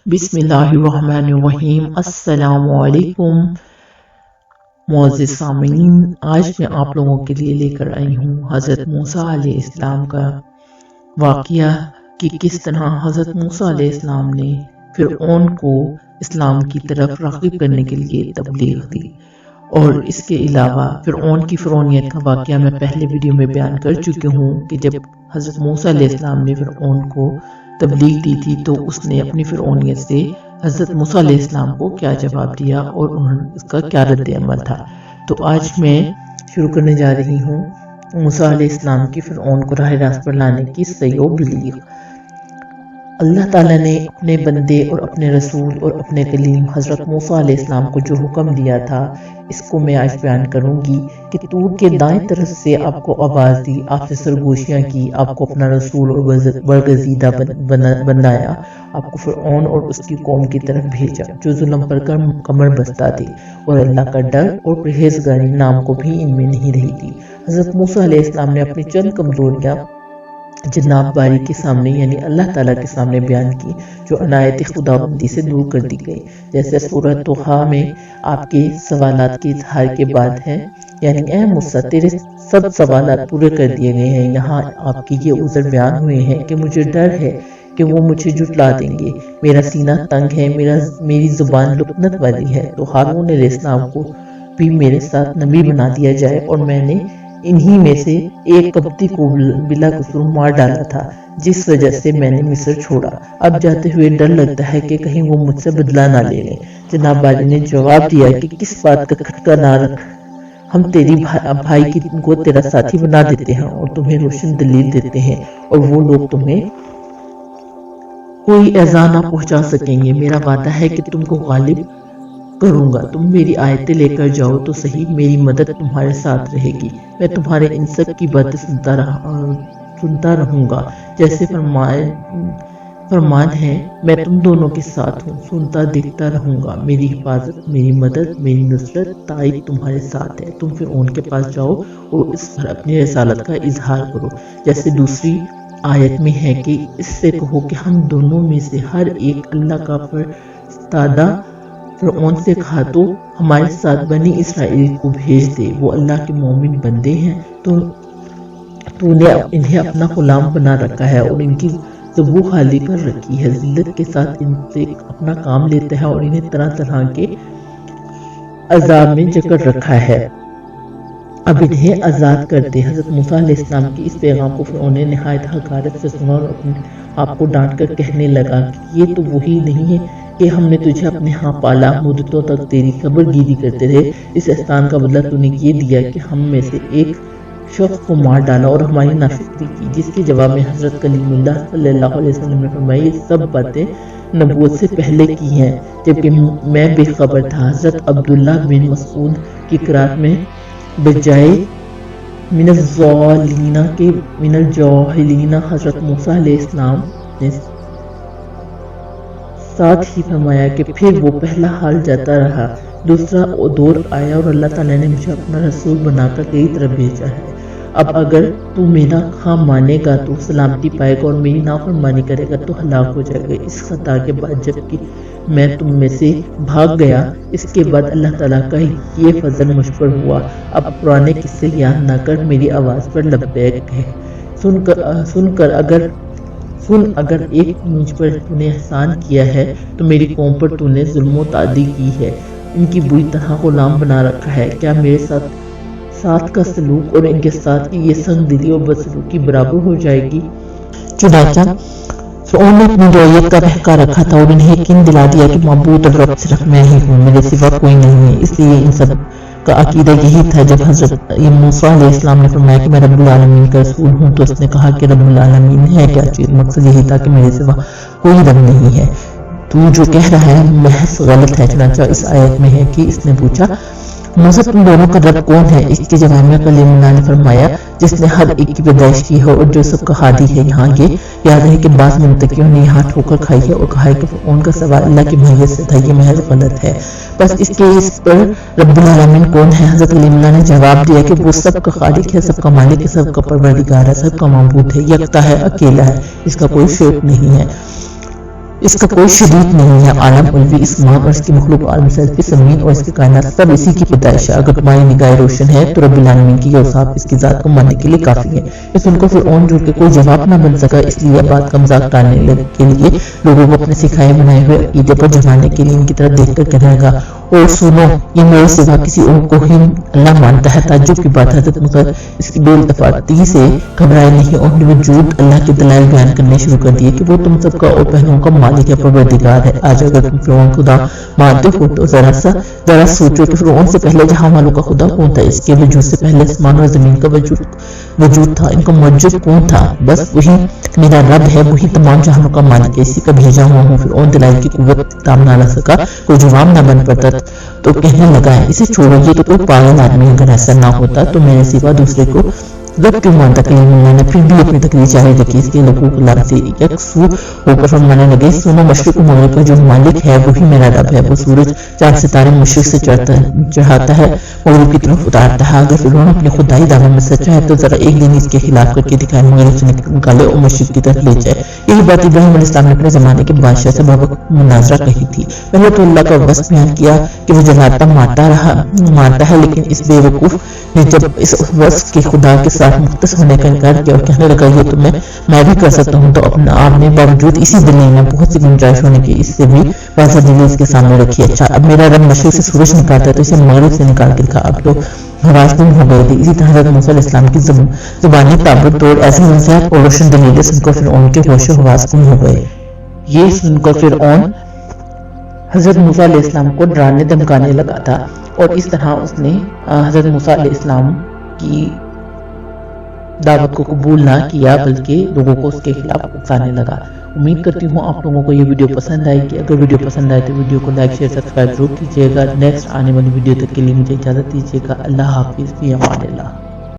بسم اللہ الرحمن الرحیم۔ السلام علیکم معزز سامعین، آج میں آپ لوگوں کے لیے لے کر آئی ہوں حضرت موسیٰ علیہ السلام کا واقعہ کہ کس طرح حضرت موسیٰ علیہ السلام نے فرعون کو اسلام کی طرف راغب کرنے کے لیے تبلیغ دی۔ اور اس کے علاوہ فرعون کی فرعونیت کا واقعہ میں پہلے ویڈیو میں بیان کر چکی ہوں کہ جب حضرت موسیٰ علیہ السلام نے فرعون کو تبلیغ دی تھی تو اس نے اپنی فرعونیت سے حضرت موسیٰ علیہ السلام کو کیا جواب دیا اور اس کا کیا رد عمل تھا۔ تو آج میں شروع کرنے جا رہی ہوں موسیٰ علیہ السلام کی فرعون کو راہ راست پر لانے کی صحیح و بلیغ۔ اللہ تعالیٰ نے اپنے بندے اور اپنے رسول اور اپنے کلیم حضرت موسیٰ علیہ السلام کو جو حکم دیا تھا اس کو میں آج بیان کروں گی کہ طور کے دائیں طرف سے آپ کو آواز دی، آپ سے سرگوشیاں کی، آپ کو اپنا رسول اور برگزیدہ بنایا، آپ کو فرعون اور اس کی قوم کی طرف بھیجا جو ظلم پر کمر بستہ تھی اور اللہ کا ڈر اور پرہیزگاری نام کو بھی ان میں نہیں رہی تھی۔ حضرت موسیٰ علیہ السلام نے اپنی چند کمزوریاں جناب باری کے سامنے یعنی اللہ تعالیٰ کے سامنے بیان کی جو عنایت خداوندی سے دور کر دی گئی، جیسے سورہ طٰہٰ میں آپ کے سوالات کے اظہار کے بعد ہے، یعنی اے موسیٰ تیرے سب سوالات پورے کر دیے گئے ہیں۔ یہاں آپ کی یہ عذر بیان ہوئے ہیں کہ مجھے ڈر ہے کہ وہ مجھے جھٹلا دیں گے، میرا سینہ تنگ ہے، میری زبان لکنت والی ہے، تو ہارون علیہ السلام کو بھی میرے ساتھ نبی بنا دیا جائے، اور میں نے انہی میں سے ایک قبطی کو بلا قصور مار ڈالا تھا جس وجہ سے میں نے مصر چھوڑا۔ اب جاتے ہوئے ڈر لگتا ہے کہ کہیں وہ مجھ سے بدلہ نہ لے لیں۔ جناب باری نے جواب دیا کہ کس بات کا کھٹکا نہ رکھ، ہم تیری بھائی کو تیرا ساتھی بنا دیتے ہیں اور تمہیں روشن دلیل دیتے ہیں، اور وہ لوگ تمہیں کوئی ایذا نہ پہنچا سکیں گے۔ میرا وعدہ ہے کہ تم کو غالب کروں گا، تم میری آیتیں لے کر جاؤ تو صحیح، میری مدد تمہارے ساتھ رہے گی، میں تمہارے ان سب کی باتیں سنتا رہوں گا، جیسے فرمان ہے میں تم دونوں کے ساتھ ہوں، سنتا دیکھتا رہوں گا، میری حفاظت، میری مدد، میری نصرت، تائید تمہارے ساتھ ہے۔ تم فرعون کے پاس جاؤ اور اس پر اپنی رسالت کا اظہار کرو، جیسے دوسری آیت میں ہے کہ اس سے کہو کہ ہم دونوں میں سے ہر ایک اللہ کا فرستادہ فرعون سے کہا تو ہمارے ساتھ بنی اسرائیل کو بھیج دے، وہ اللہ کے مومن بندے ہیں، تو نے انہیں اپنا غلام بنا رکھا ہے اور ان کی ذبح خالی کر رکھی ہے، ذلت کے ساتھ ان سے اپنا کام لیتا ہے اور انہیں طرح طرح کے عذاب میں جکڑ رکھا ہے، اب انہیں آزاد کر دے۔ حضرت موسیٰ علیہ السلام کی اس پیغام کو فرعون نے نہایت حقارت سے سنا اور اپنے آپ کو ڈانٹ کر کہنے لگا کہ یہ تو وہی نہیں ہے کہ ہم نے تجھے اپنے ہاں پالا، مدتوں تک تیری خبر گیری کرتے رہے، اس احسان کا بدلہ تو نے یہ دیا کہ ہم میں سے ایک شخص کو مار ڈالا اور ہماری ناشکری کی، جس کے جواب میں حضرت کلیم اللہ صلی اللہ علیہ وسلم نے فرمایا یہ سب باتیں نبوت سے پہلے کی ہیں جبکہ میں بے خبر تھا۔ حضرت عبداللہ بن مسعود کی قرات میں بجائے من الجاہلین حضرت موسیٰ علیہ السلام نے ساتھ ہی فرمایا کہ پھر وہ پہلا حال جاتا رہا، دوسرا دور آیا اور اللہ تعالیٰ نے مجھے اپنا رسول بنا کر تیری طرف بھیجا ہے، اب اگر تو میرا ہاں مانے گا تو سلامتی پائے گا اور میری نافرمانی کرے گا تو ہلاک ہو جائے گا۔ اس خطا کے بعد جبکہ میں تم میں سے بھاگ گیا، اس کے بعد اللہ تعالیٰ کا یہ فضل مجھ پر ہوا، اب پرانے قصے یاد نہ کر، میری آواز پر لبیک ہے، سن اگر ایک مجھ پر تو نے احسان کیا ہے تو میری قوم پر تو نے ظلم و تعدی کی ہے، ان کی بری طرح غلام بنا رکھا ہے، کیا میرے ساتھ کا سلوک اور ان کے ساتھ کی یہ سنگ دلی اور بدسلوکی برابر ہو جائے گی؟ چنانچہ فرعون نے اپنی رویت کا بہکا رکھا تھا اور انہیں یقین دلا دیا کہ معبود اور رب صرف میں ہی ہوں، میرے سوا کوئی نہیں ہے، اس لیے ان سب کا عقیدہ یہی تھا۔ جب حضرت موسیٰ علیہ السلام نے فرمایا کہ میں رب العالمین کا رسول ہوں تو اس نے کہا کہ رب العالمین ہے کیا چیز؟ مقصد یہی تھا کہ میرے سوا کوئی رب نہیں ہے، تو جو کہہ رہا ہے محض غلط ہے۔ چنانچہ اس آیت میں ہے کہ اس نے پوچھا موسیٰ تم دونوں کا رب کون ہے؟ اس کے جواب میں کلیم اللہ نے فرمایا جس نے ہر ایک کی پیدائش کی ہے اور جو سب کا ہادی ہے۔ یہاں یہ یاد ہے کہ بعض منطقیوں نے یہاں ٹھوکر کھائی ہے اور کہا ہے کہ ان کا سوال اللہ کی مہیت سے تھا، یہ محض غلط ہے، بس اس پر رب العالمین کون ہے؟ حضرت کلیم اللہ نے جواب دیا کہ وہ سب کا خالق ہے، سب کا مالک ہے، سب کا پروردگار ہے، سب کا معبود ہے، یکتا ہے، اکیلا ہے، اس کا کوئی شریک نہیں ہے۔ اس کا کوئی شریک نہیں ہے، عالم علوی اسمان اور اس کی مخلوق عالم سلفی زمین اور اس کی کائنات سب اسی کی پیدائش ہے۔ اگر تمہاری نگاہ روشن ہے تو رب العالمین کی یہ اوصاف اس کی ذات کو ماننے کے لیے کافی ہے۔ اس ان کو فرعون جھوٹ کے کوئی جواب نہ بن سکا، اس لیے بات کا مذاق ٹالنے کے لیے لوگوں کو اپنے سکھائے بنائے ہوئے عقیدے پر جمانے کے لیے ان کی طرف دیکھ کر کہنے لگا، اور سنو، یہ میرے سوا کسی اور کو ہی اللہ مانتا ہے۔ تعجب کی بات، حضرت موسیٰ اس کی بے التفاتی سے گھبرائے نہیں اور اپنے وجود اللہ کے دلائل بیان کرنے شروع کر دیے کہ وہ تم سب کا اور پہلوؤں کا مالک ہے، پروردگار ہے۔ آج اگر تم فرعون خدا مانتے ہو تو ذرا سوچو کہ فرعون سے پہلے جہاں والوں کا خدا کون تھا؟ اس کے وجود سے پہلے آسمان اور زمین کا وجود تھا، ان کا موجود کون تھا؟ بس وہی میرا رب ہے، وہی تمام جہانوں کا مالک ہے، اسی کا بھیجا ہوا ہوں۔ فرعون دلائل کی قوت تام نہ لا سکا، کوئی جواب نہ بن پڑتا تو کہنے لگا، اسے چھوڑو، یہ تو کوئی پاگل آدمی، اگر ایسا نہ ہوتا تو میرے سوا دوسرے کو رب کیوں مانتا؟ کلیم اللہ نے پھر بھی اپنی تقریر جاری رکھی۔ اس کے لقوق اللہ سے یکسو ہو کر فرمانے لگے، سنو، مشرق و مغرب کا جو مالک ہے وہی میرا رب ہے، وہ سورج چاند ستارے مشرق سے چڑھاتا ہے، مغرب کی طرف اتارتا ہے۔ اگر فرعون اپنے خدائی دعوے میں سچا ہے تو ذرا ایک دن اس کے خلاف کر کے دکھائے، مغرب سے نکالے اور مشرق کی طرف لے جائے۔ یہی بات ابراہیم علیہ السلام نے اپنے زمانے کے بادشاہ سے بابک مناظرہ کہی تھی۔ پہلے تو اللہ کا وصف بیان کیا کہ وہ جلاتا مانتا ہے، لیکن اس بے وقوف نے جب اس وصف کے خدا کے ساتھ مختص ہونے کا انکار کیا اور کہنے لگا یہ تو میں بھی کر سکتا ہوں، تو اپنے آپ نے باوجود اسی دلیل میں بہت سی گنجائش ہونے کی اس سے بھی واضح دلیل اس کے سامنے رکھی۔ اچھا، اب میرا رب مشرق سے سورج نکالتا ہے تو اسے مغرب سے نکال کے دکھا۔ اب تو حواس گم ہو گئے تھے۔ اسی طرح حضرت موسیٰ علیہ السلام کی زبانی تابر توڑ ایسی وضاحت اور روشن دلیلیں سن کر فرعون کے ہوش و حواس گم ہو گئے۔ یہ سن کر فرعون حضرت موسیٰ علیہ السلام کو ڈرانے دھمکانے لگا تھا، اور اس طرح اس نے حضرت موسیٰ علیہ السلام کی دعوت کو قبول نہ کیا، بلکہ لوگوں کو اس کے خلاف اکسانے لگا۔ امید کرتی ہوں آپ لوگوں کو یہ ویڈیو پسند آئے گی۔ اگر ویڈیو پسند آئے تو ویڈیو کو لائک، شیئر، سبسکرائب ضرور کیجیے گا۔ نیکسٹ آنے والی ویڈیو تک کے لیے مجھے اجازت دیجیے گا۔ اللہ حافظ، فی امان اللہ۔